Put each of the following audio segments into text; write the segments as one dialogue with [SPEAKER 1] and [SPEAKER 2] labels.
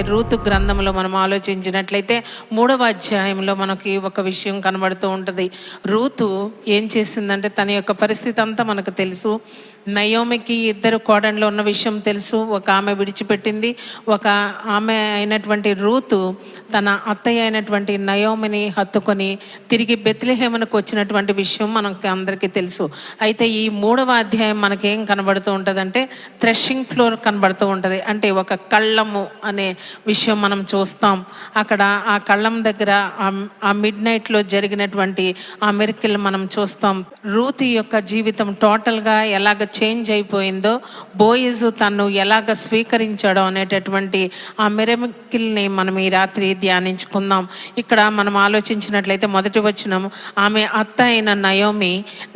[SPEAKER 1] Ruth గ్రంథంలో మనం ఆలోచించినట్లయితే 3వ అధ్యాయంలో మనకి ఒక విషయం కనబడుతూ ఉంటుంది. రూతు ఏం చేసిందంటే తన యొక్క పరిస్థితి అంతా మనకు తెలుసు. నయోమికి 2 కోడళ్ళు ఉన్న విషయం తెలుసు. ఒక ఆమె విడిచిపెట్టింది. ఒక ఆమె అయినటువంటి రూతు తన అత్తయ్య అయినటువంటి నయోమిని హత్తుకొని తిరిగి బెత్లెహేమునకు వచ్చినటువంటి విషయం మనకి అందరికీ తెలుసు. అయితే ఈ 3వ అధ్యాయం మనకేం కనబడుతూ ఉంటుందంటే థ్రెషింగ్ ఫ్లోర్ కనబడుతూ ఉంటుంది. అంటే ఒక కళ్ళము అనే విషయం మనం చూస్తాం. అక్కడ ఆ కళ్ళం దగ్గర ఆ మిడ్ నైట్లో జరిగినటువంటి ఆ మిరకిల్ మనం చూస్తాం. రూతు యొక్క జీవితం టోటల్గా ఎలాగ చేంజ్ అయిపోయిందో, బోయజు తను ఎలాగ స్వీకరించాడో అనేటటువంటి ఆ మిరకిల్ని మనం ఈ రాత్రి ధ్యానించుకుందాం. ఇక్కడ మనం ఆలోచించినట్లయితే మొదటి వచనం, ఆమె అత్త అయిన నయోమి,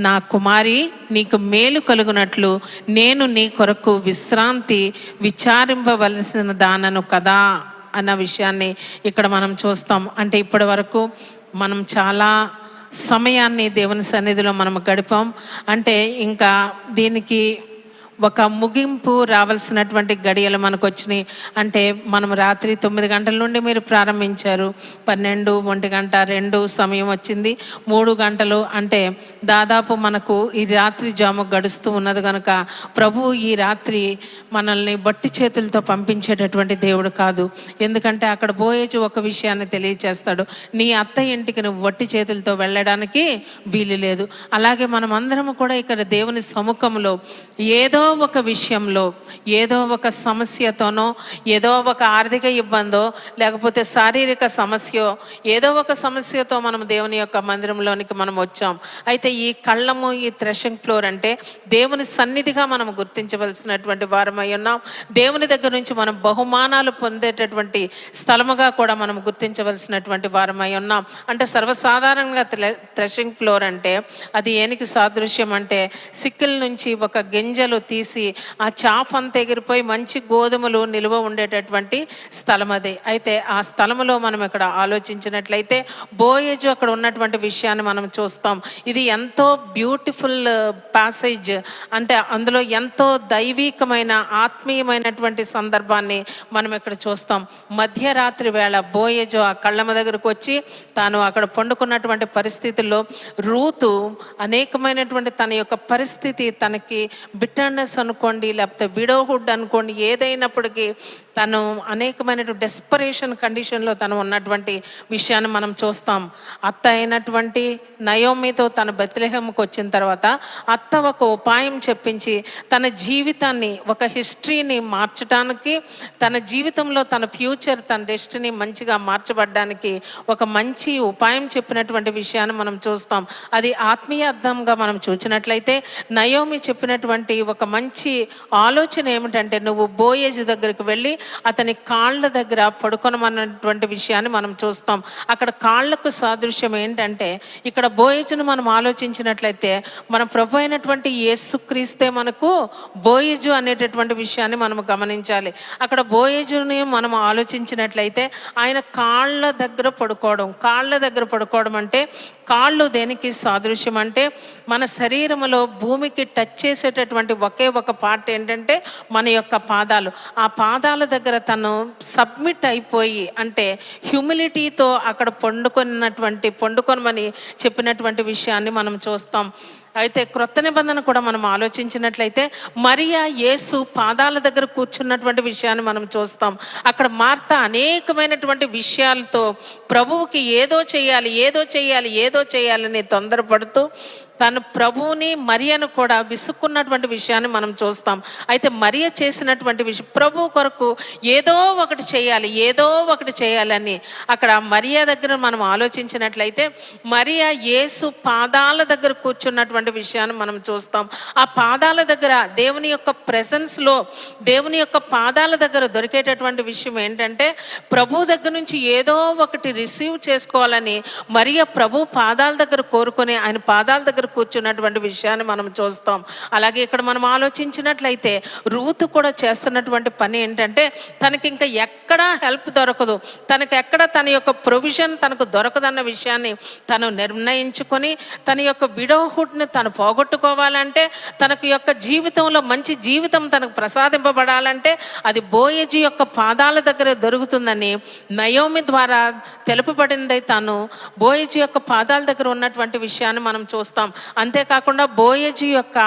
[SPEAKER 1] నా కుమారి నీకు మేలు కలుగునట్లు నేను నీ కొరకు విశ్రాంతి విచారింపవలసిన దానను కదా అన్న విషయాన్ని ఇక్కడ మనం చూస్తాం. అంటే ఇప్పటి వరకు మనం చాలా సమయాన్ని దేవుని సన్నిధిలో మనం గడిపాం. అంటే ఇంకా దీనికి ఒక ముగింపు రావాల్సినటువంటి గడియలు మనకు వచ్చినాయి. అంటే మనం రాత్రి 9 గంటల నుండి మీరు ప్రారంభించారు, 12, 1 గంట, 2 సమయం వచ్చింది, 3 గంటలు. అంటే దాదాపు మనకు ఈ రాత్రి జాము గడుస్తూ ఉన్నది కనుక ప్రభువు ఈ రాత్రి మనల్ని బట్టి చేతులతో పంపించేటటువంటి దేవుడు కాదు. ఎందుకంటే అక్కడ బోయేజు ఒక విషయాన్ని తెలియచేస్తాడు, నీ అత్త ఇంటికి నువ్వు వట్టి చేతులతో వెళ్ళడానికి వీలు లేదు. అలాగే మనం అందరము కూడా ఇక్కడ దేవుని సముఖంలో ఏదో ఒక విషయంలో, ఏదో ఒక సమస్యతోనో, ఏదో ఒక ఆర్థిక ఇబ్బందో, లేకపోతే శారీరక సమస్య, ఏదో ఒక సమస్యతో మనం దేవుని యొక్క మందిరంలోనికి మనం వచ్చాం. అయితే ఈ కళ్ళము, ఈ థ్రెషింగ్ ఫ్లోర్ అంటే దేవుని సన్నిధిగా మనం గుర్తించవలసినటువంటి వారమై ఉన్నాం. దేవుని దగ్గర నుంచి మనం బహుమానాలు పొందేటటువంటి స్థలముగా కూడా మనం గుర్తించవలసినటువంటి వారమై ఉన్నాం. అంటే సర్వసాధారణంగా థ్రెషింగ్ ఫ్లోర్ అంటే అది ఏనికి సాదృశ్యం అంటే సిక్కిల్ నుంచి ఒక గింజలు తీసి ఆ చాఫ్ అంతా ఎగిరిపోయి మంచి గోధుమలు నిల్వ ఉండేటటువంటి స్థలం అది. అయితే ఆ స్థలములో మనం ఇక్కడ ఆలోచించినట్లయితే బోయేజు అక్కడ ఉన్నటువంటి విషయాన్ని మనం చూస్తాం. ఇది ఎంతో బ్యూటిఫుల్ ప్యాసేజ్. అంటే అందులో ఎంతో దైవికమైన ఆత్మీయమైనటువంటి సందర్భాన్ని మనం ఇక్కడ చూస్తాం. మధ్యరాత్రి వేళ బోయేజు ఆ కళ్ళమ దగ్గరకు వచ్చి తాను అక్కడ పండుకున్నటువంటి పరిస్థితుల్లో రూతు అనేకమైనటువంటి తన యొక్క పరిస్థితి, తనకి బిట్టర్నెస్ అనుకోండి, లేకపోతే విడోహుడ్ అనుకోండి, ఏదైనప్పటికీ తను అనేకమైనటువంటి డెస్పరేషన్ కండిషన్లో తను ఉన్నటువంటి విషయాన్ని మనం చూస్తాం. అత్త అయినటువంటి నయోమితో తన బెత్లెహేముకు వచ్చిన తర్వాత అత్త ఒక ఉపాయం చెప్పించి తన జీవితాన్ని, ఒక హిస్టరీని మార్చడానికి, తన జీవితంలో తన ఫ్యూచర్, తన డెస్టినీ మంచిగా మార్చబడ్డానికి ఒక మంచి ఉపాయం చెప్పినటువంటి విషయాన్ని మనం చూస్తాం. అది ఆత్మీయ అర్థంగా మనం చూసినట్లయితే నయోమి చెప్పినటువంటి ఒక మంచి ఆలోచన ఏమిటంటే, నువ్వు బోయేజు దగ్గరికి వెళ్ళి అతని కాళ్ళ దగ్గర పడుకొనమన్నటువంటి విషయాన్ని మనం చూస్తాం. అక్కడ కాళ్లకు సాదృశ్యం ఏంటంటే, ఇక్కడ బోయేజును మనం ఆలోచించినట్లయితే మన ప్రభు అయినటువంటి యేసుక్రీస్తే మనకు బోయేజు అనేటటువంటి విషయాన్ని మనం గమనించాలి. అక్కడ బోయేజుని మనం ఆలోచించినట్లయితే ఆయన కాళ్ళ దగ్గర పడుకోవడం. కాళ్ళ దగ్గర పడుకోవడం అంటే కాళ్ళు దేనికి సాదృశ్యం అంటే మన శరీరంలో భూమికి టచ్ చేసేటటువంటి ఒకే ఒక పార్ట్ ఏంటంటే మన యొక్క పాదాలు. ఆ పాదాల దగ్గర తను సబ్మిట్ అయిపోయి, అంటే హ్యూమిలిటీతో అక్కడ పండుకొనమని చెప్పినటువంటి విషయాన్ని మనం చూస్తాం. అయితే క్రొత్త నిబంధన కూడా మనం ఆలోచించినట్లయితే మరియా యేసు పాదాల దగ్గర కూర్చున్నటువంటి విషయాన్ని మనం చూస్తాం. అక్కడ మార్త అనేకమైనటువంటి విషయాలతో ప్రభువుకి ఏదో చేయాలని తొందరపడుతూ తను ప్రభువుని మరియను కూడా విసుక్కున్నటువంటి విషయాన్ని మనం చూస్తాం. అయితే మరియ చేసినటువంటి విషయం, ప్రభు కొరకు ఏదో ఒకటి చేయాలని అక్కడ మరియ దగ్గర మనం ఆలోచించినట్లయితే మరియ యేసు పాదాల దగ్గర కూర్చున్నటువంటి విషయాన్ని మనం చూస్తాం. ఆ పాదాల దగ్గర దేవుని యొక్క ప్రెసెన్స్లో, దేవుని యొక్క పాదాల దగ్గర దొరికేటటువంటి విషయం ఏంటంటే ప్రభు దగ్గర నుంచి ఏదో ఒకటి రిసీవ్ చేసుకోవాలని మరియ ప్రభు పాదాల దగ్గర కోరుకొని ఆయన పాదాల దగ్గర దగ్గర కూర్చున్నటువంటి విషయాన్ని మనం చూస్తాం. అలాగే ఇక్కడ మనం ఆలోచించినట్లయితే రూతు కూడా చేస్తున్నటువంటి పని ఏంటంటే, తనకి ఇంకా ఎక్కడా హెల్ప్ దొరకదు, తనకి ఎక్కడ తన యొక్క ప్రొవిజన్ తనకు దొరకదన్న విషయాన్ని తను నిర్ణయించుకొని, తన యొక్క విడోహుడ్ని తను పోగొట్టుకోవాలంటే, తనకు యొక్క జీవితంలో మంచి జీవితం తనకు ప్రసాదింపబడాలంటే అది బోయజీ యొక్క పాదాల దగ్గర దొరుకుతుందని నయోమి ద్వారా తెలుపబడింది. తాను బోయజీ యొక్క పాదాల దగ్గర ఉన్నటువంటి విషయాన్ని మనం చూస్తాం. అంతేకాకుండా బోయజీ యొక్క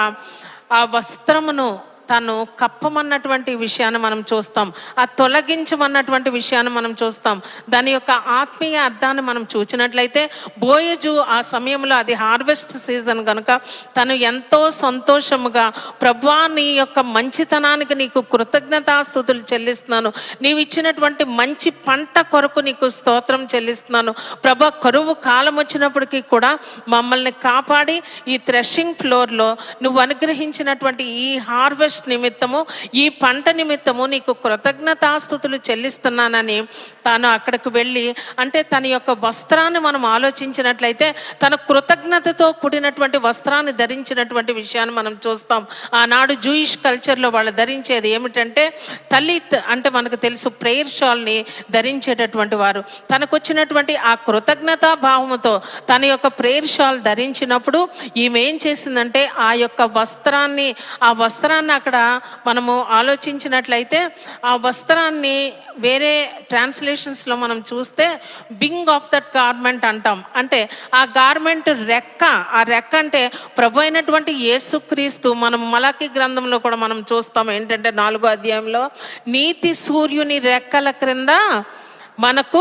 [SPEAKER 1] ఆ వస్త్రమును తను కప్పమన్నటువంటి విషయాన్ని మనం చూస్తాం, ఆ తొలగించమన్నటువంటి విషయాన్ని మనం చూస్తాం. దాని యొక్క ఆత్మీయ అర్థాన్ని మనం చూసినట్లయితే, బోయజు ఆ సమయంలో అది హార్వెస్ట్ సీజన్ కనుక తను ఎంతో సంతోషముగా, ప్రభువా నీ యొక్క మంచితనానికి నీకు కృతజ్ఞతాస్తుతులు చెల్లిస్తున్నాను, నీవు ఇచ్చినటువంటి మంచి పంట కొరకు నీకు స్తోత్రం చెల్లిస్తున్నాను ప్రభా, కరువు కాలం వచ్చినప్పటికీ కూడా మమ్మల్ని కాపాడి ఈ థ్రెషింగ్ ఫ్లోర్లో నువ్వు అనుగ్రహించినటువంటి ఈ హార్వెస్ట్ నిమిత్తము, ఈ పంట నిమిత్తము నీకు కృతజ్ఞతాస్తుతులు చెల్లిస్తున్నానని తాను అక్కడికి వెళ్ళి, అంటే తన యొక్క వస్త్రాన్ని మనం ఆలోచించినట్లయితే తన కృతజ్ఞతతో కూడినటువంటి వస్త్రాన్ని ధరించినటువంటి విషయాన్ని మనం చూస్తాం. ఆనాడు జూయిష్ కల్చర్లో వాళ్ళు ధరించేది ఏమిటంటే తలిత్, అంటే మనకు తెలుసు ప్రేయర్ షాల్ని ధరించేటటువంటి వారు. తనకు వచ్చినటువంటి ఆ కృతజ్ఞతా భావముతో తన యొక్క ప్రేయర్ షాల్ ధరించినప్పుడు ఈమె ఏం చేసిందంటే, ఆ యొక్క వస్త్రాన్ని అక్కడ మనము ఆలోచించినట్లయితే ఆ వస్త్రాన్ని వేరే ట్రాన్స్లేషన్స్లో మనం చూస్తే వింగ్ ఆఫ్ దట్ గార్మెంట్ అంటాం. అంటే ఆ గార్మెంట్ రెక్క, ఆ రెక్క అంటే ప్రభు అయినటువంటి యేసుక్రీస్తు. మనం మలాకి గ్రంథంలో కూడా మనం చూస్తాం ఏంటంటే 4వ అధ్యాయంలో, నీతి సూర్యుని రెక్కల క్రింద మనకు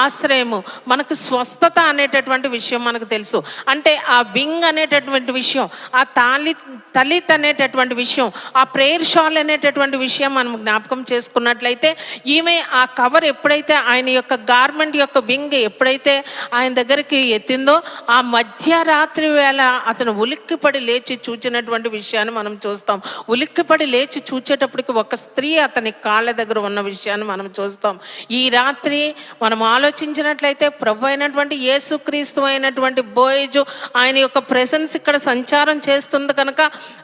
[SPEAKER 1] ఆశ్రయము, మనకు స్వస్థత అనేటటువంటి విషయం మనకు తెలుసు. అంటే ఆ వింగ్ అనేటటువంటి విషయం, ఆ తలిత్ అనేటటువంటి విషయం, ఆ ప్రేయర్ షాల్ అనేటటువంటి విషయం మనం జ్ఞాపకం చేసుకున్నట్లయితే, ఈమె ఆ కవర్ ఎప్పుడైతే ఆయన యొక్క గార్మెంట్ యొక్క వింగ్ ఎప్పుడైతే ఆయన దగ్గరికి ఎత్తిందో, ఆ మధ్యరాత్రి వేళ అతను ఉలిక్కిపడి లేచి చూచినటువంటి విషయాన్ని మనం చూస్తాం. ఉలిక్కిపడి లేచి చూచేటప్పటికి ఒక స్త్రీ అతని కాళ్ళ దగ్గర ఉన్న విషయాన్ని మనం చూస్తాం. ఈ రాత్రి మనం ఆలోచించినట్లయితే ప్రభు అయినటువంటి యేసుక్రీస్తు అయినటువంటి బోయజు ఆయన యొక్క ప్రెసెన్స్ ఇక్కడ సంచారం చేస్తుంది కనుక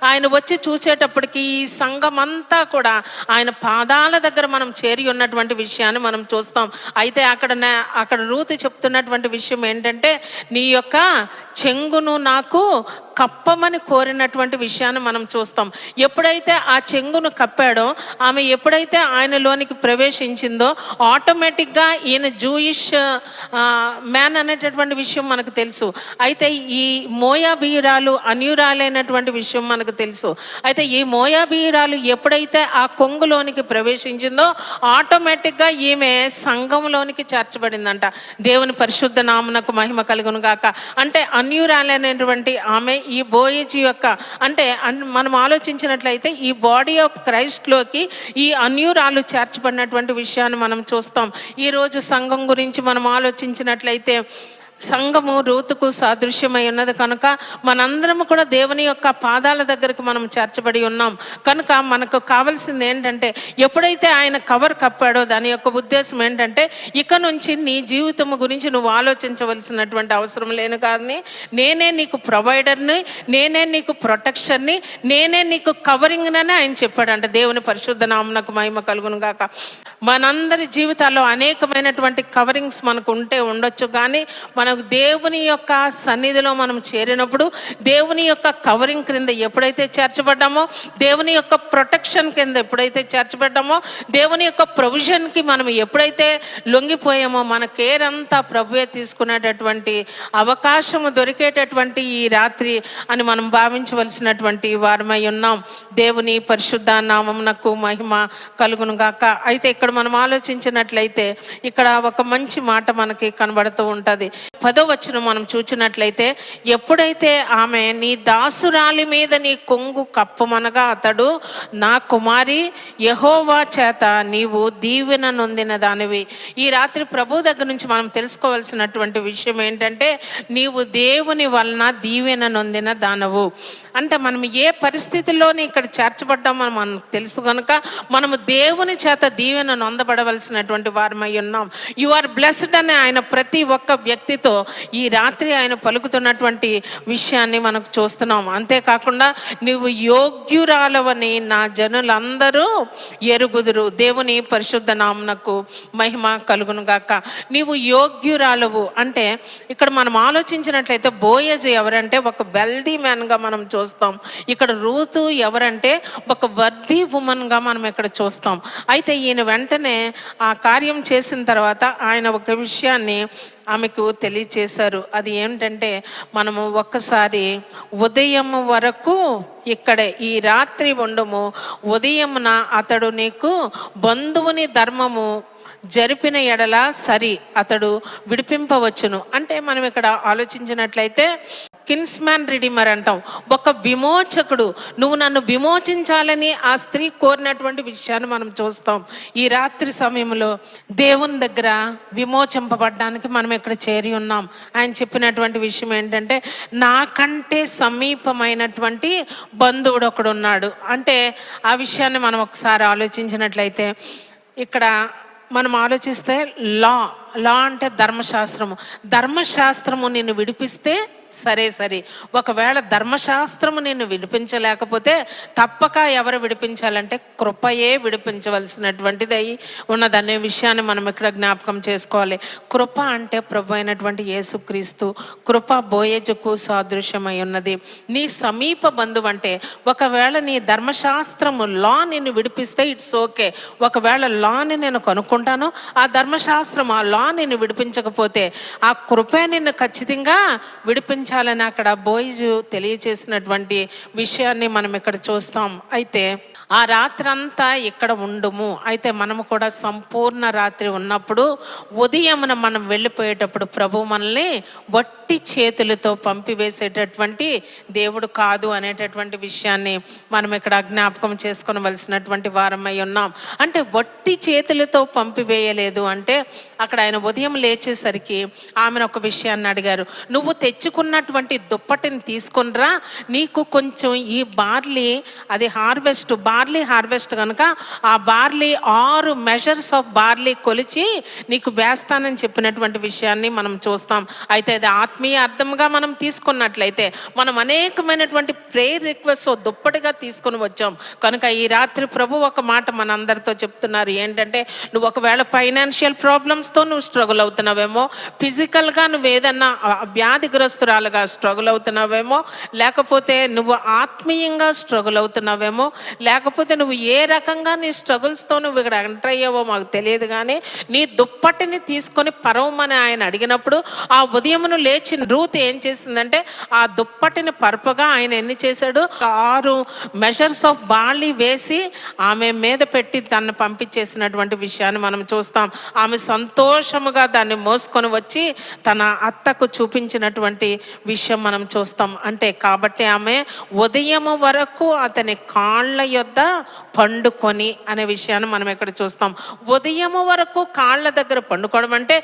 [SPEAKER 1] ఆయన వచ్చి చూసేటప్పటికి ఈ సంఘం అంతా కూడా ఆయన పాదాల దగ్గర మనం చేరి ఉన్నటువంటి విషయాన్ని మనం చూస్తాం. అయితే అక్కడ రూతు చెప్తున్నటువంటి విషయం ఏంటంటే, నీ యొక్క చెంగును నాకు కప్పమని కోరినటువంటి విషయాన్ని మనం చూస్తాం. ఎప్పుడైతే ఆ చెంగును కప్పాడో, ఆమె ఎప్పుడైతే ఆయనలోనికి ప్రవేశించిందో, ఆటోమేటిక్గా ఈయన జూయిష్ మ్యాన్ అనేటటువంటి విషయం మనకు తెలుసు. అయితే ఈ మోయాబీయురాలు అన్యురాలైనటువంటి విషయం మనకు తెలుసు. అయితే ఈ మోయాబీయురాలు ఎప్పుడైతే ఆ కొంగులోనికి ప్రవేశించిందో, ఆటోమేటిక్గా ఈమె సంఘంలోనికి చేర్చబడిందంట. దేవుని పరిశుద్ధ నామమునకు మహిమ కలుగును గాక. అంటే అన్యురాలైనటువంటి ఆమె ఈ బోయజీ యొక్క, అంటే మనం ఆలోచించినట్లయితే ఈ బాడీ ఆఫ్ క్రైస్ట్లోకి ఈ అన్యురాలు చేర్చబడినటువంటి విషయాన్ని మనం చూస్తాం. ఈరోజు సంఘం గురించి మనం ఆలోచించినట్లయితే, సంఘము రూతుకు సాదృశ్యమై ఉన్నది కనుక మనందరం కూడా దేవుని యొక్క పాదాల దగ్గరకు మనం చేర్చబడి ఉన్నాం కనుక మనకు కావాల్సింది ఏంటంటే, ఎప్పుడైతే ఆయన కవర్ కప్పాడో దాని యొక్క ఉద్దేశం ఏంటంటే, ఇక నుంచి నీ జీవితం గురించి నువ్వు ఆలోచించవలసినటువంటి అవసరం లేను, కానీ నేనే నీకు ప్రొవైడర్ని, నేనే నీకు ప్రొటెక్షన్ని, నేనే నీకు కవరింగ్నని ఆయన చెప్పాడంట. దేవుని పరిశుద్ధ నామమునకు మహిమ కలుగును గాక. మనందరి జీవితాల్లో అనేకమైనటువంటి కవరింగ్స్ మనకు ఉండొచ్చు, కానీ మనకు దేవుని యొక్క సన్నిధిలో మనం చేరినప్పుడు దేవుని యొక్క కవరింగ్ క్రింద ఎప్పుడైతే చేర్చబడ్డామో, దేవుని యొక్క ప్రొటెక్షన్ కింద ఎప్పుడైతే చేర్చబడ్డామో, దేవుని యొక్క ప్రొవిజన్కి మనం ఎప్పుడైతే లొంగిపోయామో, మన కేర్ అంతా ప్రభువే తీసుకునేటటువంటి అవకాశము దొరికేటటువంటి ఈ రాత్రి అని మనం భావించవలసినటువంటి వారమై ఉన్నాం. దేవుని పరిశుద్ధ నామమునకు మహిమ కలుగును గాక. అయితే ఇక్కడ మనం ఆలోచించినట్లయితే ఇక్కడ ఒక మంచి మాట మనకి కనబడుతూ ఉంటుంది. 10వ వచనం మనం చూచినట్లయితే, ఎప్పుడైతే ఆమె నీ దాసురాలి మీద నీ కొంగు కప్పమనగా అతడు, నా కుమారి యెహోవా చేత నీవు దీవెన నొందిన దానివి. ఈ రాత్రి ప్రభు దగ్గర నుంచి మనం తెలుసుకోవాల్సినటువంటి విషయం ఏంటంటే, నీవు దేవుని వలన దీవెన నొందిన దానవు. అంటే మనం ఏ పరిస్థితుల్లోని ఇక్కడ చేర్చబడ్డామో మనకు తెలుసు కనుక మనము దేవుని చేత దీవెన నొందబడవలసినటువంటి వారమై ఉన్నాం. యు ఆర్ బ్లెస్డ్ అని ఆయన ప్రతి ఒక్క వ్యక్తితో భయముతో ఈ రాత్రి ఆయన పలుకుతున్నటువంటి విషయాన్ని మనకు చూస్తున్నాం. అంతేకాకుండా నువ్వు యోగ్యురాలవని నా జనులందరూ ఎరుగుదురు. దేవుని పరిశుద్ధ నామమునకు మహిమ కలుగును గాక. నీవు యోగ్యురాలవు అంటే ఇక్కడ మనం ఆలోచించినట్లయితే బోయజు ఎవరంటే ఒక వెల్దీ మ్యాన్గా మనం చూస్తాం. ఇక్కడ రూతు ఎవరంటే ఒక వర్దీ ఉమెన్గా మనం ఇక్కడ చూస్తాం. అయితే ఈయన వెంటనే ఆ కార్యం చేసిన తర్వాత ఆయన ఒక విషయాన్ని ఆమెకు తెలియచేశారు. అది ఏంటంటే మనము ఒక్కసారి ఉదయం వరకు ఇక్కడే ఈ రాత్రి ఉండము, ఉదయమున అతడు నీకు బంధువుని ధర్మము జరిపిన ఎడల సరి అతడు విడిపింపవచ్చును. అంటే మనం ఇక్కడ ఆలోచించినట్లయితే కిన్స్మ్యాన్ రిడీమర్ అంటాం. ఒక విమోచకుడు, నువ్వు నన్ను విమోచించాలని ఆ స్త్రీ కోరినటువంటి విషయాన్ని మనం చూస్తాం. ఈ రాత్రి సమయంలో దేవుని దగ్గర విమోచింపబడ్డానికి మనం ఇక్కడ చేరి ఉన్నాం. ఆయన చెప్పినటువంటి విషయం ఏంటంటే నాకంటే సమీపమైనటువంటి బంధువుడు ఒకడు ఉన్నాడు. అంటే ఆ విషయాన్ని మనం ఒకసారి ఆలోచించినట్లయితే ఇక్కడ మనం ఆలోచిస్తే లా అంటే ధర్మశాస్త్రము నిన్ను విడిపిస్తే సరే. ఒకవేళ ధర్మశాస్త్రము నిన్ను విడిపించలేకపోతే తప్పక ఎవరు విడిపించాలంటే కృపయే విడిపించవలసినటువంటిది అయి ఉన్నదనే విషయాన్ని మనం ఇక్కడ జ్ఞాపకం చేసుకోవాలి. కృప అంటే ప్రభు అయినటువంటి యేసుక్రీస్తు. కృప బోయజుకు సాదృశ్యమై ఉన్నది. నీ సమీప బంధువు అంటే ఒకవేళ నీ ధర్మశాస్త్రము లా నిన్ను విడిపిస్తే ఇట్స్ ఓకే. ఒకవేళ లాని నేను కనుక్కుంటాను, ఆ ధర్మశాస్త్రం ఆ లా నిన్ను విడిపించకపోతే ఆ కృపే నిన్ను ఖచ్చితంగా విడిపించాలని అక్కడ బోయజు తెలియచేసినటువంటి విషయాన్ని మనం ఇక్కడ చూస్తాం. అయితే ఆ రాత్రంతా ఇక్కడ ఉండుము. అయితే మనము కూడా సంపూర్ణ రాత్రి ఉన్నప్పుడు ఉదయమున మనం వెళ్ళిపోయేటప్పుడు ప్రభు మనల్ని వట్టి చేతులతో పంపివేసేటటువంటి దేవుడు కాదు అనేటటువంటి విషయాన్ని మనం ఇక్కడ జ్ఞాపకం చేసుకోవలసినటువంటి వారమై ఉన్నాం. అంటే వట్టి చేతులతో పంపివేయలేదు అంటే అక్కడ ఆయన ఉదయం లేచేసరికి ఆమెను ఒక విషయాన్ని అడిగారు. నువ్వు తెచ్చుకున్నటువంటి దుప్పటిని తీసుకునిరా, నీకు కొంచెం ఈ బార్లీ అది బార్లీ హార్వెస్ట్ కనుక ఆ బార్లీ 6 మెజర్స్ ఆఫ్ బార్లీ కొలిచి నీకు వేస్తానని చెప్పినటువంటి విషయాన్ని మనం చూస్తాం. అయితే అది ఆత్మీయ అర్థంగా మనం తీసుకున్నట్లయితే మనం అనేకమైనటువంటి ప్రేయర్ రిక్వెస్ట్ దుప్పటిగా తీసుకుని వచ్చాం. కనుక ఈ రాత్రి ప్రభు ఒక మాట మన అందరితో చెప్తున్నారు. ఏంటంటే నువ్వు ఒకవేళ ఫైనాన్షియల్ ప్రాబ్లమ్స్తో నువ్వు స్ట్రగుల్ అవుతున్నావేమో, ఫిజికల్గా నువ్వు ఏదన్నా వ్యాధిగ్రస్తురాలుగా స్ట్రగుల్ అవుతున్నావేమో, లేకపోతే నువ్వు ఆత్మీయంగా స్ట్రగుల్ అవుతున్నావేమో, లేకపోతే నువ్వు ఏ రకంగా నీ స్ట్రగుల్స్తో నువ్వు ఇక్కడ ఎంటర్ అయ్యావో మాకు తెలియదు. కానీ నీ దుప్పటిని తీసుకొని పరవమని ఆయన అడిగినప్పుడు ఆ ఉదయమును లేచి రూత్ ఏం చేసిందంటే ఆ దుప్పటిని పరపగా ఆయన ఎన్ని చేశాడు, 6 మెజర్స్ ఆఫ్ బార్లీ వేసి ఆమె మీద పెట్టి తను పంపించేసినటువంటి విషయాన్ని మనం చూస్తాం. ఆమె సంతోషముగా దాన్ని మోసుకొని వచ్చి తన అత్తకు చూపించినటువంటి విషయం మనం చూస్తాం. అంటే కాబట్టి ఆమె ఉదయము వరకు అతని కాళ్ళ యొద్ద పండుకొని అనే విషయాన్ని మనం ఇక్కడ చూస్తాం. ఉదయము వరకు కాళ్ళ దగ్గర పండుకోవడం అంటే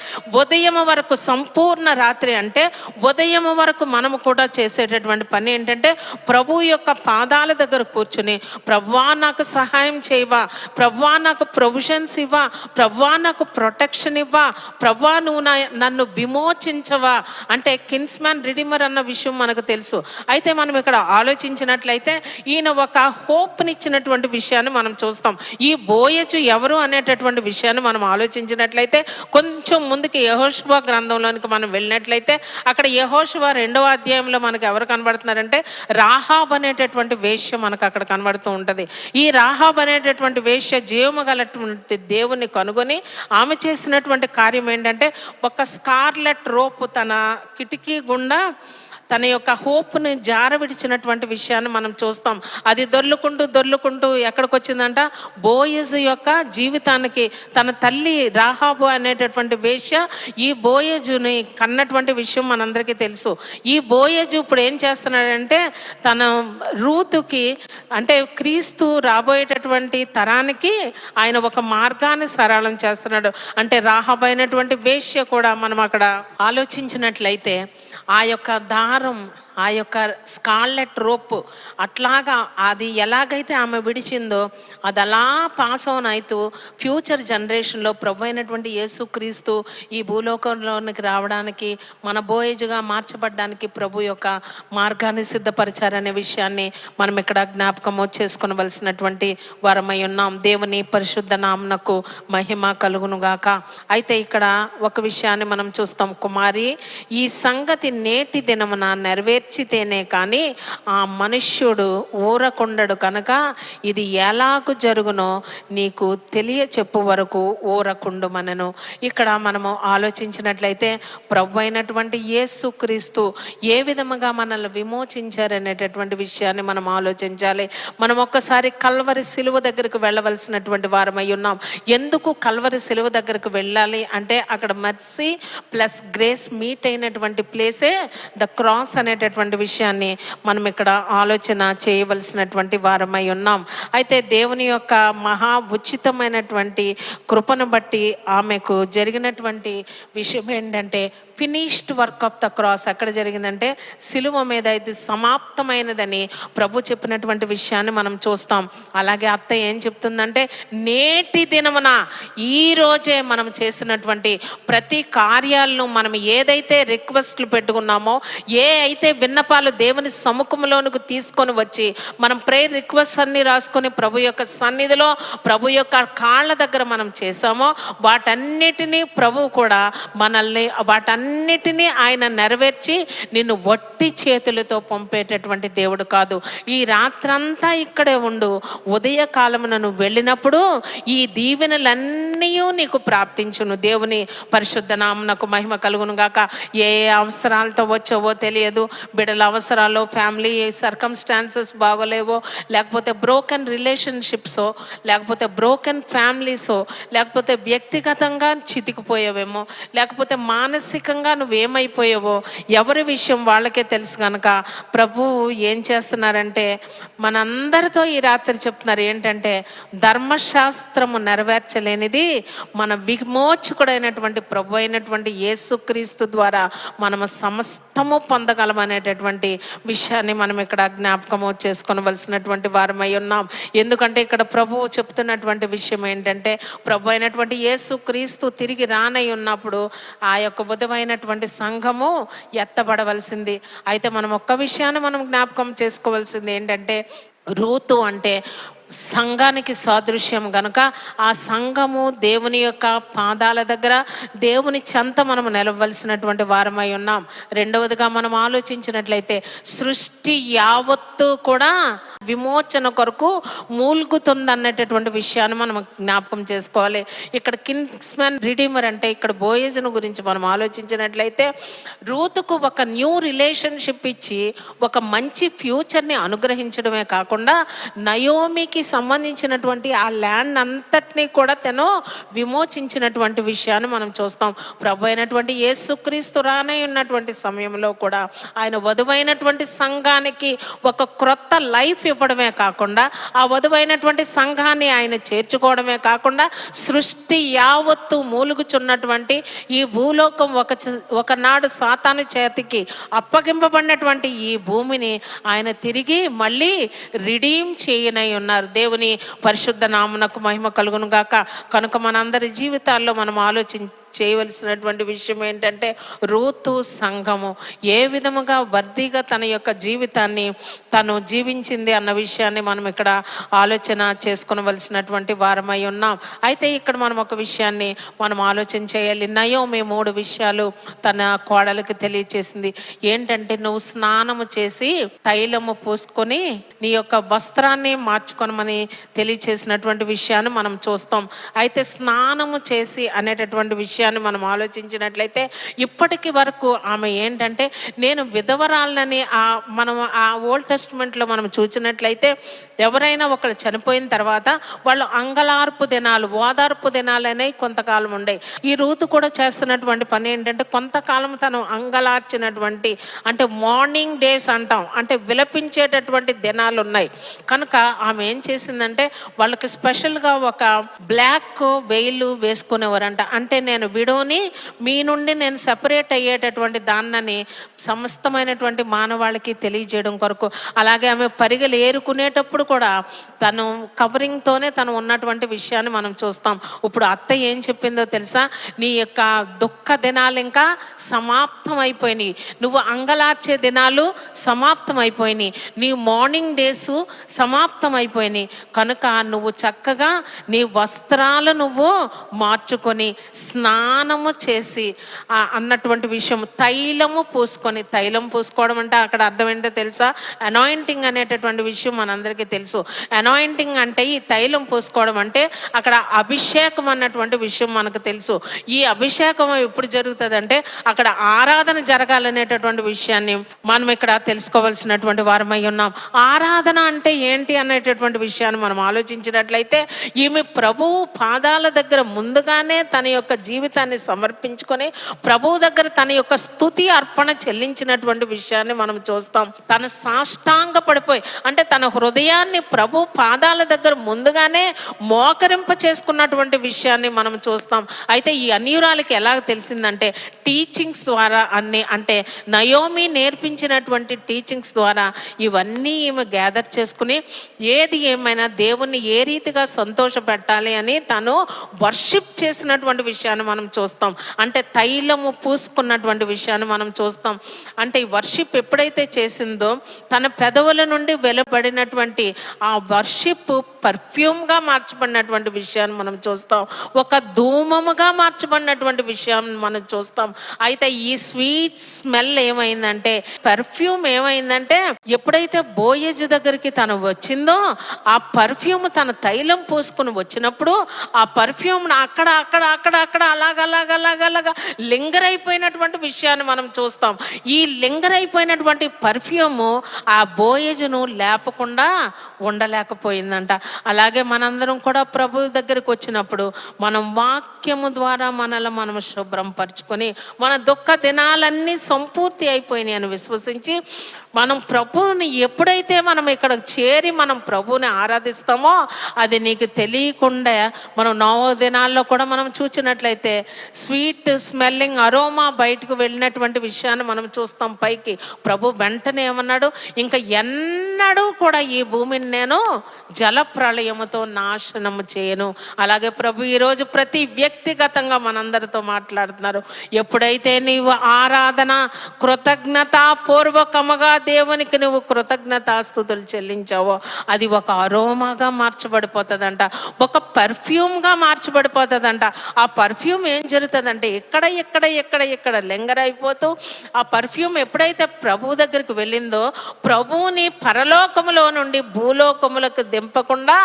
[SPEAKER 1] ఉదయం వరకు సంపూర్ణ రాత్రి అంటే ఉదయం వరకు మనము కూడా చేసేటటువంటి పని ఏంటంటే ప్రభు యొక్క పాదాల దగ్గర కూర్చుని ప్రభువా నాకు సహాయం చేయవా, ప్రభువా నాకు ప్రొవిజన్స్ ఇవ్వా, ప్రభువా నాకు ప్రొటెక్షన్ ఇవ్వా, ప్రభువా నువ్వు నన్ను విమోచించవా అంటే కిన్స్మ్యాన్ రిడీమర్ అన్న విషయం మనకు తెలుసు. అయితే మనం ఇక్కడ ఆలోచించినట్లయితే ఈయన ఒక హోప్నిచ్చినటువంటి విషయాన్ని మనం చూస్తాం. ఈ బోయజు ఎవరు అనేటటువంటి విషయాన్ని మనం ఆలోచించినట్లయితే కొంచెం ముందుకి యెహోషువ గ్రంథంలోనికి మనం వెళ్ళినట్లయితే అక్కడ యెహోషువ 2వ అధ్యాయంలో మనకు ఎవరు కనబడుతున్నారంటే రాహాబ్ అనేటటువంటి వేశ్య మనకు అక్కడ కనబడుతూ ఉంటుంది. ఈ రాహాబ్ అనేటటువంటి వేశ్య జీవము గలటువంటి దేవుని కనుగొని ఆమె చేసినటువంటి కార్యం ఏంటంటే ఒక స్కార్లెట్ రోప్ తన కిటికీ గుండా తన యొక్క హోప్ని జారవిడిచినటువంటి విషయాన్ని మనం చూస్తాం. అది దొర్లుకుంటూ ఎక్కడికి వచ్చిందంట, బోయజు యొక్క జీవితానికి తన తల్లి రాహాబు అనేటటువంటి వేశ్య ఈ బోయజుని కన్నటువంటి విషయం మనందరికీ తెలుసు. ఈ బోయజు ఇప్పుడు ఏం చేస్తున్నాడంటే తన రూతుకి అంటే క్రీస్తు రాబోయేటటువంటి తరానికి ఆయన ఒక మార్గాన్ని సరళం చేస్తున్నాడు. అంటే రాహాబు అయినటువంటి వేశ్య కూడా మనం అక్కడ ఆలోచించినట్లయితే ఆ యొక్క దారం ఆ యొక్క స్కార్లెట్ రోప్ అట్లాగా అది ఎలాగైతే ఆమె విడిచిందో అది అలా పాస్ ఆన్ అవుతూ ఫ్యూచర్ జనరేషన్లో ప్రభు అయినటువంటి యేసుక్రీస్తు ఈ భూలోకంలోనికి రావడానికి మన బోయేజుగా మార్చబడ్డానికి ప్రభు యొక్క మార్గాన్ని సిద్ధపరిచారనే విషయాన్ని మనం ఇక్కడ జ్ఞాపకము చేసుకొనవలసినటువంటి వారమై ఉన్నాం. దేవుని పరిశుద్ధ నామమునకు మహిమ కలుగునుగాక. అయితే ఇక్కడ ఒక విషయాన్ని మనం చూస్తాం, కుమారి ఈ సంగతి నేటి దినమున నెరవేర్చితేనే కానీ ఆ మనుష్యుడు ఊరకుండడు కనుక ఇది ఎలాగు జరుగునో నీకు తెలియ చెప్పు వరకు ఊరకుండుమనెను. ఇక్కడ మనము ఆలోచించినట్లయితే ప్రభు అయినటువంటి యేసుక్రీస్తు ఏ విధముగా మనల్ని విమోచించారనేటటువంటి విషయాన్ని మనం ఆలోచించాలి. మనం ఒక్కసారి కల్వరి సిలువ దగ్గరకు వెళ్ళవలసినటువంటి వారమై ఉన్నాం. ఎందుకు కల్వరి సిలువ దగ్గరకు వెళ్ళాలి అంటే అక్కడ మర్సీ ప్లస్ గ్రేస్ మీట్ అయినటువంటి ప్లేసే ద క్రాస్ అనేటటువంటి విషయాన్ని మనం ఇక్కడ ఆలోచన చేయవలసినటువంటి వారమై ఉన్నాం. అయితే దేవుని యొక్క మహా ఉచితమైనటువంటి కృపను బట్టి ఆమెకు జరిగినటువంటి విషయం ఏంటంటే finished work of the cross ఎక్కడ జరిగిందంటే సిలువ మీద ఇది సమాప్తమైనదని ప్రభు చెప్పినటువంటి విషయాన్ని మనం చూస్తాం. అలాగే అత్త ఏం చెప్తుందంటే నేటి దినమున ఈ రోజే మనం చేసినటువంటి ప్రతి కార్యాలను మనం ఏదైతే రిక్వెస్ట్లు పెట్టుకున్నామో, ఏ అయితే విన్నపాలు దేవుని సముఖంలోనికి తీసుకొని వచ్చి మనం ప్రేయర్ రిక్వెస్ట్ అన్ని రాసుకొని ప్రభు యొక్క సన్నిధిలో ప్రభు యొక్క కాళ్ళ దగ్గర మనం చేసామో వాటన్నిటినీ ప్రభు కూడా మనల్ని వాటన్నిటినీ ఆయన నెరవేర్చి నిన్ను వట్టి చేతులతో పంపేటటువంటి దేవుడు కాదు. ఈ రాత్రంతా ఇక్కడే ఉండు, ఉదయకాలమున నువ్వు వెళ్ళినప్పుడు ఈ దీవెనలన్నీ నీకు ప్రాప్తించును. దేవుని పరిశుద్ధ నామమునకు మహిమ కలుగును గాక. ఏ అవసరాలతో వచ్చావో తెలియదు, బిడ్డల అవసరాలు, ఫ్యామిలీ సర్కమ్స్టాన్సెస్ బాగోలేవో, లేకపోతే బ్రోకెన్ రిలేషన్షిప్సో, లేకపోతే బ్రోకెన్ ఫ్యామిలీసో, లేకపోతే వ్యక్తిగతంగా చితికిపోయావేమో, లేకపోతే మానసికంగా నువ్వేమైపోయావో ఎవరి విషయం వాళ్ళకే తెలుసు కనుక ప్రభు ఏం చేస్తున్నారంటే మనందరితో ఈ రాత్రి చెప్తున్నారు ఏంటంటే ధర్మశాస్త్రము నెరవేర్చలేనిది మన విమోచకుడైనటువంటి ప్రభు అయినటువంటి యేసుక్రీస్తు ద్వారా మనము సమస్తము పొందగలమనేటటువంటి విషయాన్ని మనం ఇక్కడ జ్ఞాపకము చేసుకొనవలసినటువంటి వారమై ఉన్నాం. ఎందుకంటే ఇక్కడ ప్రభువు చెప్తున్నటువంటి విషయం ఏంటంటే ప్రభు అయినటువంటి యేసుక్రీస్తు తిరిగి రానై ఉన్నప్పుడు ఆ యొక్క బుధమైనటువంటి సంఘము ఎత్తబడవలసింది. అయితే మనం ఒక్క విషయాన్ని మనం జ్ఞాపకం చేసుకోవాల్సింది ఏంటంటే రూతు అంటే సంఘానికి సాదృశ్యం గనుక ఆ సంఘము దేవుని యొక్క పాదాల దగ్గర దేవుని చెంత మనము నిలవలసినటువంటి వారమై ఉన్నాం. రెండవదిగా మనం ఆలోచించినట్లయితే సృష్టి యావత్తు కూడా విమోచన కొరకు మూల్గుతుంది అన్నటువంటి విషయాన్ని మనం జ్ఞాపకం చేసుకోవాలి. ఇక్కడ కింగ్స్మెన్ రిడీమర్ అంటే ఇక్కడ బోయేజును గురించి మనం ఆలోచించినట్లయితే రూతుకు ఒక న్యూ రిలేషన్షిప్ ఇచ్చి ఒక మంచి ఫ్యూచర్ని అనుగ్రహించడమే కాకుండా నయోమికి సంబంధించినటువంటి ఆ ల్యాండ్ అంతటినీ కూడా తను విమోచించినటువంటి విషయాన్ని మనం చూస్తాం. ప్రభు అయినటువంటి యేసుక్రీస్తు రానై ఉన్నటువంటి సమయంలో కూడా ఆయన వధువైనటువంటి సంఘానికి ఒక క్రొత్త లైఫ్ ఇవ్వడమే కాకుండా ఆ వధువైనటువంటి సంఘాన్ని ఆయన చేర్చుకోవడమే కాకుండా సృష్టి యావత్తు మూలుగుచున్నటువంటి ఈ భూలోకం ఒకనాడు సాతాను చేతికి అప్పగింపబడినటువంటి ఈ భూమిని ఆయన తిరిగి మళ్ళీ రిడీమ్ చేయనై ఉన్నారు. దేవుని పరిశుద్ధ నామమునకు మహిమ కలుగును గాక. కనుక మనందరి జీవితాల్లో మనం చేయవలసినటువంటి విషయం ఏంటంటే రూతు సంఘము ఏ విధముగా వర్ధిగా తన యొక్క జీవితాన్ని తను జీవించింది అన్న విషయాన్ని మనం ఇక్కడ ఆలోచన చేసుకునవలసినటువంటి వారమై ఉన్నాం. అయితే ఇక్కడ మనం ఒక విషయాన్ని మనం ఆలోచన చేయాలి. నయోమి 3 విషయాలు తన కోడలికి తెలియచేసింది. ఏంటంటే నువ్వు స్నానము చేసి తైలము పూసుకొని నీ యొక్క వస్త్రాన్ని మార్చుకొనమని తెలియచేసినటువంటి విషయాన్ని మనం చూస్తాం. అయితే స్నానము చేసి అనేటటువంటి విషయాన్ని మనం ఆలోచించినట్లయితే ఇప్పటికి వరకు ఆమె ఏంటంటే నేను విధవరాలని మనం ఆ ఓల్డ్ టెస్టిమెంట్లో మనం చూసినట్లయితే ఎవరైనా ఒకరు చనిపోయిన తర్వాత వాళ్ళు అంగలార్పు దినాలు, ఓదార్పు దినాలు అనేవి కొంతకాలం ఉండే. ఈ రూతు కూడా చేస్తున్నటువంటి పని ఏంటంటే కొంతకాలం తను అంగలార్చినటువంటి అంటే మార్నింగ్ డేస్ అంటాం, అంటే విలపించేటటువంటి దినాలు ఉన్నాయి. కనుక ఆమె ఏం చేసిందంటే వాళ్ళకి స్పెషల్గా ఒక బ్లాక్ వెయిల్ వేసుకునేవారంట. అంటే నేను విడోని మీ నుండి నేను సెపరేట్ అయ్యేటటువంటి దాన్నని సమస్తమైనటువంటి మానవాళికి తెలియజేయడం కొరకు. అలాగే ఆమె పరిగెలు ఏరుకునేటప్పుడు కూడా తను కవరింగ్తోనే తను ఉన్నటువంటి విషయాన్ని మనం చూస్తాం. ఇప్పుడు అత్త ఏం చెప్పిందో తెలుసా? నీ యొక్క దుఃఖ దినాలు ఇంకా సమాప్తం అయిపోయినాయి, నువ్వు అంగలార్చే దినాలు సమాప్తం అయిపోయినాయి, నీ మార్నింగ్ డేస్ సమాప్తం అయిపోయినాయి, కనుక నువ్వు చక్కగా నీ వస్త్రాలు నువ్వు మార్చుకొని స్నానము చేసి అన్నటువంటి విషయం, తైలము పూసుకొని. తైలం పూసుకోవడం అంటే అక్కడ అర్థం ఏంటో తెలుసా? అనాయింటింగ్ అనేటటువంటి విషయం మనందరికీ తెలుసు. అనాయింటింగ్ అంటే ఈ తైలం పూసుకోవడం అంటే అక్కడ అభిషేకం అన్నటువంటి విషయం మనకు తెలుసు. ఈ అభిషేకం ఎప్పుడు జరుగుతుంది అంటే అక్కడ ఆరాధన జరగాలనేటటువంటి విషయాన్ని మనం ఇక్కడ తెలుసుకోవాల్సినటువంటి వారమై ఉన్నాం. ఆరాధన అంటే ఏంటి అనేటటువంటి విషయాన్ని మనం ఆలోచించినట్లయితే ఈమె ప్రభువు పాదాల దగ్గర ముందుగానే తన యొక్క జీవితాన్ని సమర్పించుకొని ప్రభువు దగ్గర తన యొక్క స్తుతి అర్పణ చెల్లించినటువంటి విషయాన్ని మనం చూస్తాం. తను సాష్టాంగ పడిపోయి అంటే తన హృదయాన్ని ప్రభు పాదాల దగ్గర ముందుగానే మోకరింప చేసుకున్నటువంటి విషయాన్ని మనం చూస్తాం. అయితే ఈ అన్యురాలకి ఎలా తెలిసిందంటే టీచింగ్స్ ద్వారా అంటే నయోమి నేర్పించినటువంటి టీచింగ్స్ ద్వారా ఇవన్నీ ఈమె గ్యాదర్ చేసుకుని ఏది ఏమైనా దేవుణ్ణి ఏ రీతిగా సంతోష పెట్టాలి అని తను వర్షిప్ చేసినటువంటి విషయాన్ని మనం చూస్తాం. అంటే తైలము పూసుకున్నటువంటి విషయాన్ని మనం చూస్తాం. అంటే ఈ వర్షిప్ ఎప్పుడైతే చేసిందో తన పెదవుల నుండి వెలువడినటువంటి ఆ వర్షిప్ పర్ఫ్యూమ్గా మార్చబడినటువంటి విషయాన్ని మనం చూస్తాం. ఒక ధూమముగా మార్చబడినటువంటి విషయాన్ని మనం చూస్తాం. అయితే ఈ స్వీట్ స్మెల్ ఏమైందంటే, పర్ఫ్యూమ్ ఏమైందంటే ఎప్పుడైతే బోయేజ్ దగ్గరికి తను వచ్చిందో ఆ పర్ఫ్యూమ్ తన తైలం పూసుకుని వచ్చినప్పుడు ఆ పర్ఫ్యూమ్ అక్కడ అక్కడ అక్కడ అక్కడ అలాగలాగలాగలాగా లింగర్ అయిపోయినటువంటి విషయాన్ని మనం చూస్తాం. ఈ లింగర్ అయిపోయినటువంటి పర్ఫ్యూము ఆ బోయేజ్ను లేపకుండా ఉండలేకపోయిందంట. అలాగే మనందరం కూడా ప్రభు దగ్గరికి వచ్చినప్పుడు మనం వాక్యము ద్వారా మనల్ని మనం శుభ్రం పరుచుకొని మన దుఃఖ దినాలన్నీ సంపూర్తి అయిపోయినాయి అని విశ్వసించి మనం ప్రభువుని ఎప్పుడైతే మనం ఇక్కడ చేరి మనం ప్రభువుని ఆరాధిస్తామో అది నీకు తెలియకుండా మనం 9 దినాల్లో కూడా మనం చూసినట్లయితే స్వీట్ స్మెల్లింగ్ అరోమా బయటకు వెళ్ళినటువంటి విషయాన్ని మనం చూస్తాం. పైకి ప్రభు వెంటనే ఏమన్నాడు, ఇంకా ఎన్నడూ కూడా ఈ భూమిని నేను జల ప్రళయముతో నాశనము చేయను. అలాగే ప్రభు ఈరోజు ప్రతి వ్యక్తిగతంగా మనందరితో మాట్లాడుతున్నారు. ఎప్పుడైతే నీవు ఆరాధన కృతజ్ఞతాపూర్వకముగా దేవునికి నువ్వు కృతజ్ఞతాస్తుతులు చెల్లించావో అది ఒక అరోమాగా మార్చబడిపోతుందంట, ఒక పర్ఫ్యూమ్గా మార్చబడిపోతుందంట. ఆ పర్ఫ్యూమ్ ఏం జరుగుతుందంటే ఇక్కడ లింగర్ అయిపోతూ ఆ పర్ఫ్యూమ్ ఎప్పుడైతే ప్రభు దగ్గరికి వెళ్ళిందో ప్రభువుని పరలోకములో నుండి భూలోకములకు దింపకుండా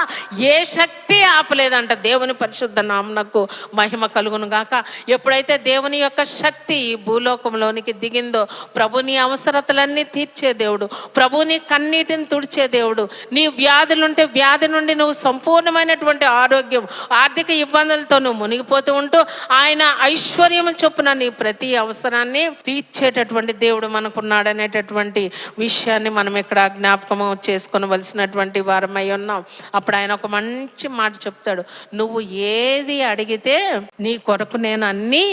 [SPEAKER 1] ఏ శక్తి ఆపలేదంట. దేవుని పరిశుద్ధ నామమునకు మహిమ కలుగును గాక. ఎప్పుడైతే దేవుని యొక్క శక్తి ఈ భూలోకంలోనికి దిగిందో ప్రభుని అవసరతలన్నీ తీర్చే దేవుడు, ప్రభుని కన్నీటిని తుడిచే దేవుడు, నీ వ్యాధులుంటే వ్యాధి నుండి నువ్వు సంపూర్ణమైనటువంటి ఆరోగ్యం, ఆర్థిక ఇబ్బందులతో నువ్వు మునిగిపోతూ ఉంటూ ఆయన ఐశ్వర్యం చొప్పున నీ ప్రతి అవసరాన్ని తీర్చేటటువంటి దేవుడు మనకున్నాడు అనేటటువంటి విషయాన్ని మనం ఇక్కడ జ్ఞాపకం చేసుకోవలసినటువంటి వారమై ఉన్నాం. అప్పుడు ఆయన ఒక మంచి మాట చెప్తాడు, నువ్వు ఏది అడిగితే నీ కొరకు నేను అన్నీ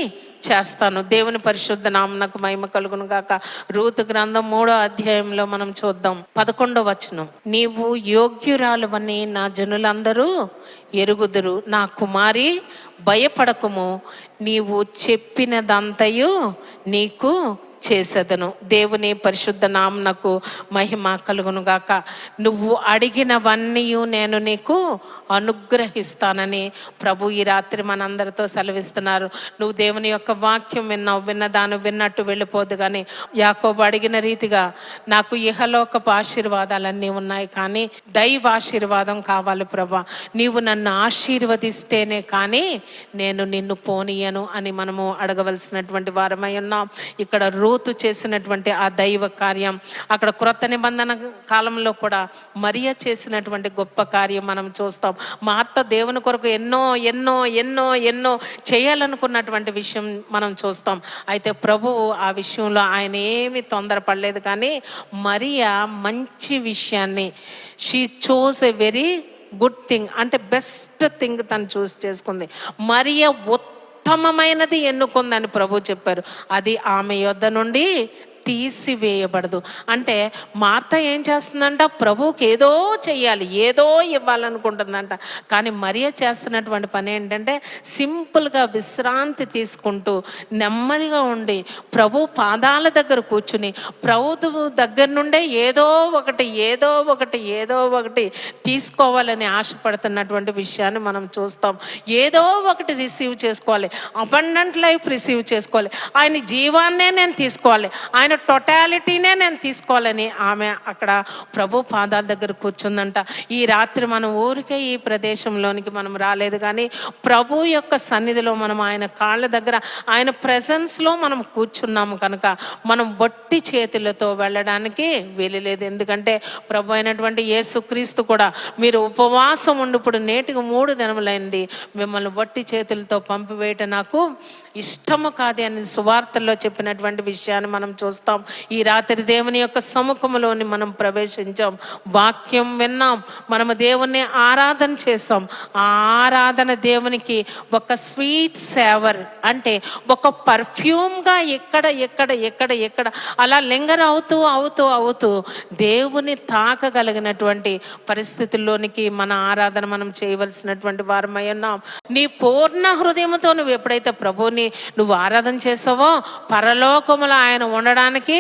[SPEAKER 1] చేస్తాను. దేవుని పరిశుద్ధ నామమునకు మహిమ కలుగును గాక. రూతు గ్రంథం 3వ అధ్యాయంలో మనం చూద్దాం 11వ వచనం. నీవు యోగ్యురాలువని నా జనులందరూ ఎరుగుదురు, నా కుమారి భయపడకుము, నీవు చెప్పినదంతయు నీకు చేసేదను. దేవుని పరిశుద్ధ నామమునకు మహిమ కలుగును గాక. నువ్వు అడిగినవన్నీ నేను నీకు అనుగ్రహిస్తానని ప్రభు ఈ రాత్రి మనందరితో సెలవిస్తున్నారు. నువ్వు దేవుని యొక్క వాక్యం విన్నావు, విన్నదాను విన్నట్టు వెళ్ళిపోదు. కానీ యాకోబు అడిగిన రీతిగా నాకు ఇహలోకపు ఆశీర్వాదాలన్నీ ఉన్నాయి, కానీ దైవ ఆశీర్వాదం కావాలి ప్రభా, నీవు నన్ను ఆశీర్వదిస్తేనే కానీ నేను నిన్ను పోనీయను అని మనము అడగవలసినటువంటి వారమై ఉన్నాం. ఇక్కడ రూతు చేసినటువంటి ఆ దైవ కార్యం, అక్కడ క్రొత్త నిబంధన కాలంలో కూడా మరియ చేసినటువంటి గొప్ప కార్యం మనం చూస్తాం. మార్త దేవుని కొరకు ఎన్నో ఎన్నో ఎన్నో ఎన్నో చేయాలనుకున్నటువంటి విషయం మనం చూస్తాం. అయితే ప్రభువు ఆ విషయంలో ఆయన ఏమీ తొందరపడలేదు. కానీ మరియ మంచి విషయాన్ని, she chose a very good thing, అంటే బెస్ట్ థింగ్ తను చూస్ చేసుకుంది. మరియ ఉత్తమమైనది ఎన్నుకుందని ప్రభు చెప్పారు. అది ఆమె యొద్ద నుండి తీసివేయబడదు. అంటే మార్త ఏం చేస్తుందంట, ప్రభువుకి ఏదో చెయ్యాలి, ఏదో ఇవ్వాలనుకుంటుందంట. కానీ మరియ చేస్తున్నటువంటి పని ఏంటంటే సింపుల్గా విశ్రాంతి తీసుకుంటూ నెమ్మదిగా ఉండి ప్రభు పాదాల దగ్గర కూర్చుని ప్రభువు దగ్గర నుండే ఏదో ఒకటి తీసుకోవాలని ఆశపడుతున్నటువంటి విషయాన్ని మనం చూస్తాం. ఏదో ఒకటి రిసీవ్ చేసుకోవాలి, అబండెంట్ లైఫ్ రిసీవ్ చేసుకోవాలి, ఆయన జీవాన్నే నేను తీసుకోవాలి, ఆయన టోటాలిటీనే నేను తీసుకోవాలని ఆమె అక్కడ ప్రభు పాదాల దగ్గర కూర్చుందంట. ఈ రాత్రి మనం ఊరికే ఈ ప్రదేశంలోనికి మనం రాలేదు, కానీ ప్రభు యొక్క సన్నిధిలో మనం ఆయన కాళ్ళ దగ్గర ఆయన ప్రెజెన్స్లో మనం కూర్చున్నాము కనుక మనం వట్టి చేతులతో వెళ్ళడానికి వీలులేదు. ఎందుకంటే ప్రభు అయినటువంటి యేసుక్రీస్తు కూడా మీరు ఉపవాసం ఉండి ఇప్పుడు నేటికి 3 దినములైంది, మిమ్మల్ని వట్టి చేతులతో పంపివేయటం నాకు ఇష్టము కాదు అని సువార్తల్లో చెప్పినటువంటి విషయాన్ని మనం చూస్తాం. ఈ రాత్రి దేవుని యొక్క సముఖంలోని మనం ప్రవేశించాం, వాక్యం విన్నాం, మనము దేవుణ్ణి ఆరాధన చేసాం. ఆ ఆరాధన దేవునికి ఒక స్వీట్ సేవర్, అంటే ఒక పర్ఫ్యూమ్గా ఎక్కడ అలా లింగర్ అవుతూ దేవుని తాకగలిగినటువంటి పరిస్థితుల్లోనికి మన ఆరాధన మనం చేయవలసినటువంటి వారమై ఉన్నాం. నీ పూర్ణ హృదయంతో నువ్వు ఎప్పుడైతే ప్రభువుని నువ్వు ఆరాధన చేసావో పరలోకములో ఆయన ఉండడానికి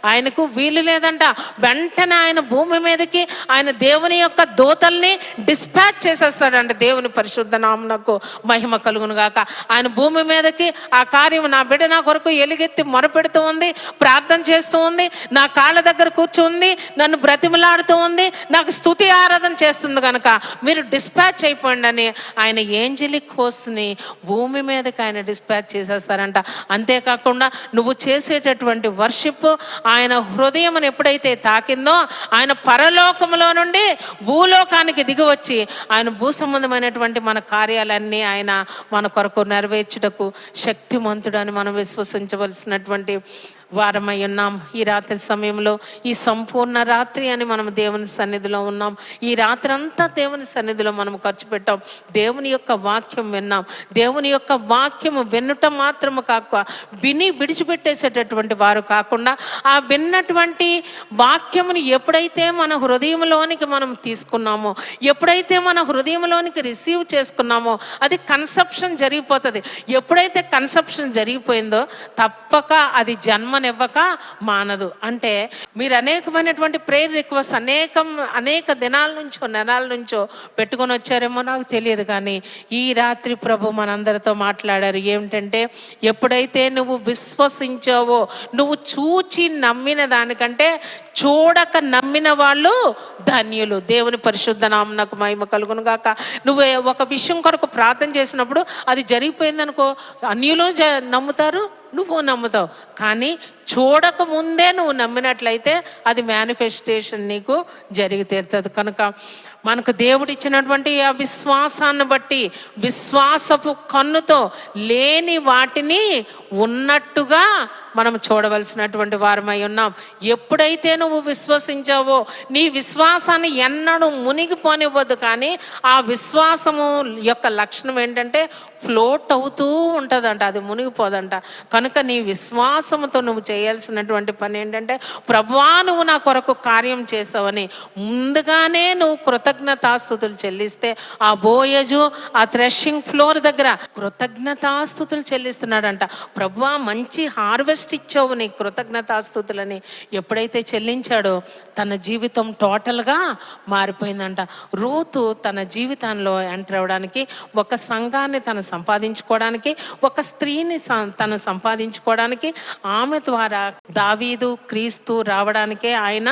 [SPEAKER 1] ఆయనకు వీలు లేదంట. వెంటనే ఆయన భూమి మీదకి ఆయన దేవుని యొక్క దూతల్ని డిస్పాచ్ చేసేస్తాడంట. దేవుని పరిశుద్ధ నామమునకు మహిమ కలుగును గాక. ఆయన భూమి మీదకి ఆ కార్యం, నా బిడ్డ నా కొరకు ఎలుగెత్తి మొరపెడుతూ ఉంది, ప్రార్థన చేస్తూ ఉంది, నా కాళ్ళ దగ్గర కూర్చుంది, నన్ను బ్రతిమలాడుతూ ఉంది, నాకు స్తుతి ఆరాధన చేస్తుంది కనుక మీరు డిస్పాచ్ అయిపోండి అని ఆయన ఏంజలిక్ హోస్ట్ని భూమి మీదకి ఆయన డిస్పాచ్ చేసేస్తారంట. అంతేకాకుండా నువ్వు చేసేటటువంటి వర్షిప్ ఆయన హృదయమును ఎప్పుడైతే తాకిందో ఆయన పరలోకములో నుండి భూలోకానికి దిగివచ్చి ఆయన భూ సంబంధమైనటువంటి మన కార్యాలన్నీ ఆయన మన కొరకు నెరవేర్చుటకు శక్తిమంతుడు అని మనం విశ్వసించవలసినటువంటి వారమై ఉన్నాం. ఈ రాత్రి సమయంలో ఈ సంపూర్ణ రాత్రి అని మనం దేవుని సన్నిధిలో ఉన్నాం. ఈ రాత్రి అంతా దేవుని సన్నిధిలో మనం ఖర్చు పెట్టాం. దేవుని యొక్క వాక్యం విన్నాం. దేవుని యొక్క వాక్యము వినటం మాత్రము కాక విని విడిచిపెట్టేసేటటువంటి వారు కాకుండా ఆ విన్నటువంటి వాక్యముని ఎప్పుడైతే మన హృదయంలోనికి మనం తీసుకున్నామో, ఎప్పుడైతే మన హృదయంలోనికి రిసీవ్ చేసుకున్నామో అది కన్సెప్షన్ జరిగిపోతుంది. ఎప్పుడైతే కన్సెప్షన్ జరిగిపోయిందో తప్పక అది జన్మనివ్వక మానదు. అంటే మీరు అనేకమైనటువంటి ప్రేయర్ రిక్వెస్ట్ అనేక దినాల నుంచో నెలల నుంచో పెట్టుకొని వచ్చారేమో నాకు తెలియదు, కానీ ఈ రాత్రి ప్రభు మనందరితో మాట్లాడారు. ఏమిటంటే ఎప్పుడైతే నువ్వు విశ్వసించావో, నువ్వు చూచి నమ్మిన దానికంటే చూడక నమ్మిన వాళ్ళు ధన్యులు. దేవుని పరిశుద్ధ నామమునకు మహిమ కలుగును గాక. నువ్వు ఒక విషయం కొరకు ప్రార్థన చేసినప్పుడు అది జరిగిపోయిందనుకో, అన్యులు నమ్ముతారు, నువ్వు నమ్ముతావు. కానీ చూడక ముందే నువ్వు నమ్మినట్లయితే అది మేనిఫెస్టేషన్ నీకు జరిగి తీరుతుంది. కనుక మనకు దేవుడిచ్చినటువంటి ఆ విశ్వాసాన్ని బట్టి విశ్వాసపు కన్నుతో లేని వాటిని ఉన్నట్టుగా మనం చూడవలసినటువంటి వారమై ఉన్నాం. ఎప్పుడైతే నువ్వు విశ్వసించావో నీ విశ్వాసాన్ని ఎన్నడూ మునిగిపోనివ్వదు. కానీ ఆ విశ్వాసము యొక్క లక్షణం ఏంటంటే ఫ్లోట్ అవుతూ ఉంటుందంట, అది మునిగిపోదంట. కనుక నీ విశ్వాసముతో నువ్వు చేయాల్సినటువంటి పని ఏంటంటే, ప్రభువా నువ్వు నా కొరకు కార్యం చేసావని ముందుగానే నువ్వు కృతజ్ఞతాస్తుతులు చెల్లిస్తే ఆ బోయజు ఆ థ్రెషింగ్ ఫ్లోర్ దగ్గర కృతజ్ఞతాస్తుతులు చెల్లిస్తున్నాడంట. ప్రభువా మంచి హార్వెస్ట్ ఇచ్చావు, నీ కృతజ్ఞతాస్తుతులని ఎప్పుడైతే చెల్లించాడో తన జీవితం టోటల్గా మారిపోయిందంట. రూతు తన జీవితంలో ఎంటర్ అవ్వడానికి, ఒక సంఘాన్ని తను సంపాదించుకోవడానికి, ఒక స్త్రీని తను సంపాదించుకోవడానికి, ఆమె ద్వారా దావీదు క్రీస్తు రావడానికే ఆయన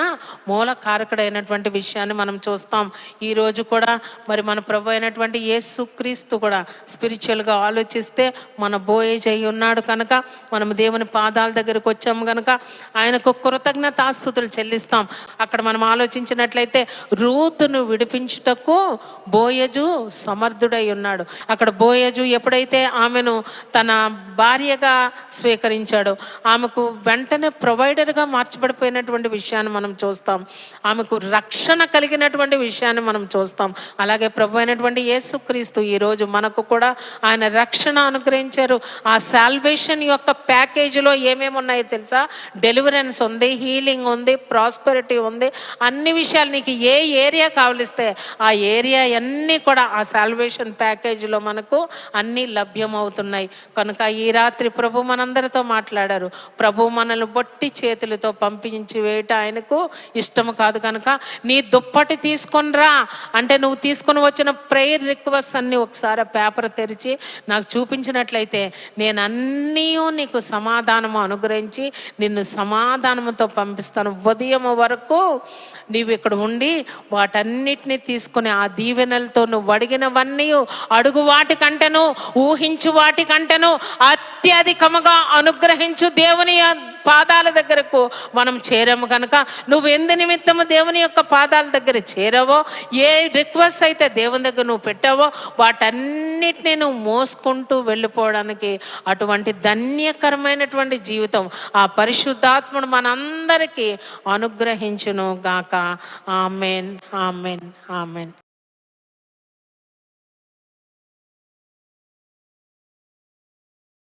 [SPEAKER 1] మూల కారకుడైనటువంటి విషయాన్ని మనం చూస్తాం. ఈరోజు కూడా మరి మన ప్రభు అయినటువంటి యేసు క్రీస్తు కూడా స్పిరిచువల్గా ఆలోచిస్తే మన బోయేజ్ అయి ఉన్నాడు కనుక మనం దేవుని పాదాల దగ్గరకు వచ్చాము కనుక ఆయనకు కృతజ్ఞతాస్తుతులు చెల్లిస్తాం. అక్కడ మనం ఆలోచించినట్లయితే రూతును విడిపించుటకు బోయజు సమర్థుడై ఉన్నాడు. అక్కడ బోయజు ఎప్పుడైతే ఆమెను తన భార్యగా స్వీకరించాడో, ఆమెకు వెంటనే ప్రొవైడర్గా మార్చబడిపోయినటువంటి విషయాన్ని మనం చూస్తాం. ఆమెకు రక్షణ కలిగినటువంటి విషయాన్ని మనం చూస్తాం. అలాగే ప్రభు అయినటువంటి యేసుక్రీస్తు ఈరోజు మనకు కూడా ఆయన రక్షణ అనుగ్రహించారు. ఆ సాల్వేషన్ యొక్క ప్యాకేజీలో ఏమేమి ఉన్నాయో తెలుసా? డెలివరెన్స్ ఉంది, హీలింగ్ ఉంది, ప్రాస్పెరిటీ ఉంది. అన్ని విషయాలు నీకు ఏ ఏరియా కావలిస్తే ఆ ఏరియా అన్నీ కూడా ఆ సాల్వేషన్ ప్యాకేజీలో మనకు అన్నీ లభ్యమవుతున్నాయి. కనుక ఈ రాత్రి ప్రభు మనందరితో మాట్లాడారు. ప్రభు మనల్ని వట్టి చేతులతో పంపించి వేయట ఆయనకు ఇష్టము కాదు. కనుక నీ దుప్పటి తీసుకొని రా అంటే నువ్వు తీసుకొని వచ్చిన ప్రేయర్ రిక్వెస్ట్ అన్నీ ఒకసారి పేపర్ తెరిచి నాకు చూపించినట్లయితే నేను అన్నీ నీకు సమాధానము అనుగ్రహించి నిన్ను సమాధానంతో పంపిస్తాను. ఉదయం వరకు నీవు ఇక్కడ ఉండి వాటన్నిటిని తీసుకుని ఆ దీవెనలతో నువ్వు అడిగినవన్నీ అడుగు వాటికంటేను ఊహించు వాటికంటేను అత్యధికముగా అనుగ్రహించు దేవుని పాదాల దగ్గరకు మనం చేరాము. కనుక నువ్వు ఎందు నిమిత్తము దేవుని యొక్క పాదాల దగ్గర చేరావో, ఏ రిక్వెస్ట్ అయితే దేవుని దగ్గర నువ్వు పెట్టావో వాటన్నిటిని నువ్వు మోసుకుంటూ వెళ్ళిపోవడానికి అటువంటి ధన్యకరమైనటువంటి జీవితం ఆ పరిశుద్ధాత్ముడు మనందరికీ అనుగ్రహించును గాక. Amen, amen, amen.